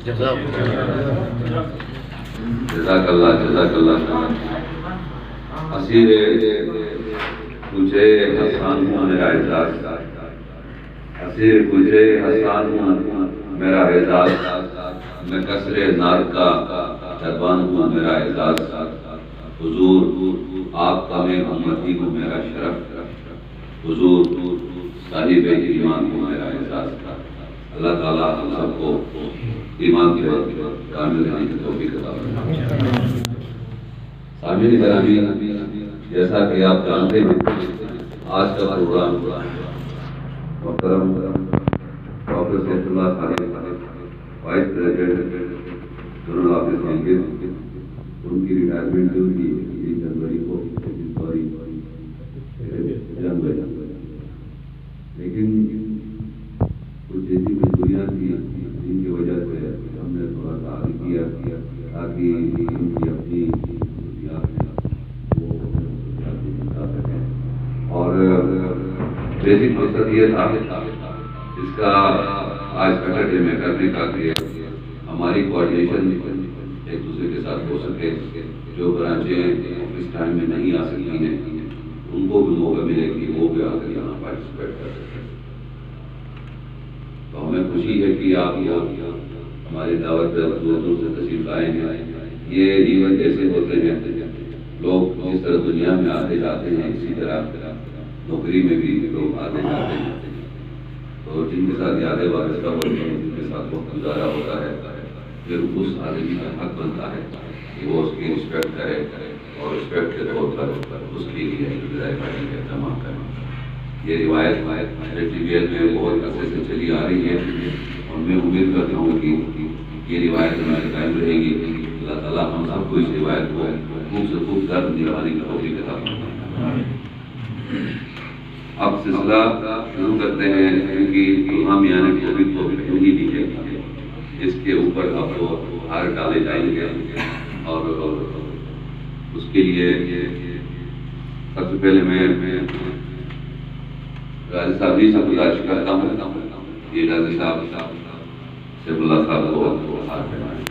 جزاک اللہ اسیر تجھے حسان ہوں میرا اعزاز، اسیر تجھے حسان ہوں میرا اعزاز، میں کسرے نار کا دربان ہوں میرا اعزاز، حضور آپ کا میں امتی ہوں میرا شرف، حضور صاحب ایمان ہوں میرا اعزاز۔ اللہ تعالیٰ ہم سب کو ایمان کے وقت کامل رہنے کی توفیق عطا فرمائے۔ سامعین گرامی، جیسا کہ آپ جانتے ہیں آج کا پروگرام محترم ڈاکٹر سیف اللہ صاحب vice president general office Congress, ان کی ریٹائرمنٹ جو تھی 1 جنوری کو لیکن کچھ ایسی مجبوریاں تھیں جن کی وجہ سے ہم نے تھوڑا سا آگے کیا تاکہ ان کی اپنی خصوصیات ہیں وہ بتا سکیں، اور بیسک مقصد یہ تھا اس کا آج سیٹرڈے میں کرنے کا کہ ہماری کوآرڈینیشن ایک دوسرے کے ساتھ ہو سکے، جو برانچیں آفس ٹائم میں نہیں آ سکتی ہیں ان کو بھی موقع ملے کہ وہ بھی آ کر یہاں پارٹیسپیٹ کر سکیں۔ تو ہمیں خوشی ہے کہ آپ ہماری دعوت پہ دور دور سے تشریف لائے ہیں۔ یہ ایونٹ ایسے ہوتے ہیں لوگ جس طرح دنیا میں آتے جاتے ہیں اسی طرح نوکری میں بھی لوگ آتے جاتے ہیں، تو جن کے ساتھ یادیں وابستہ ہوتی ہیں، جن کے ساتھ وقت گزارا ہوتا ہے، پھر اس آدمی کا حق بنتا ہے کہ وہ اس کی رسپیکٹ کرے اور رسپیکٹ کے طور پر اس کے لیے ابتدائی پارٹی کا اہتمام کرے۔ یہ روایت ٹی وی ایل میں بہت عرصے سے چلی آ رہی ہے اور میں امید کرتا ہوں کہ یہ روایت ہمارے قائم رہے گی۔ اللہ تعالیٰ ہم سب کو اس روایت کو خوب سے خوب درد نبھانے کی توفیق عطا فرمائے۔ اب سلسلہ شروع کرتے ہیں کیونکہ حامیان توحید کو نہیں دی ہے، اس کے اوپر اب وہ ہار ڈالے جائیں گے اور اس کے لیے سب سے پہلے میں غازی صاحب سے گزارش کرتا ہوں یہ غازی صاحب سیف اللہ صاحب کو ہار پہنائیں۔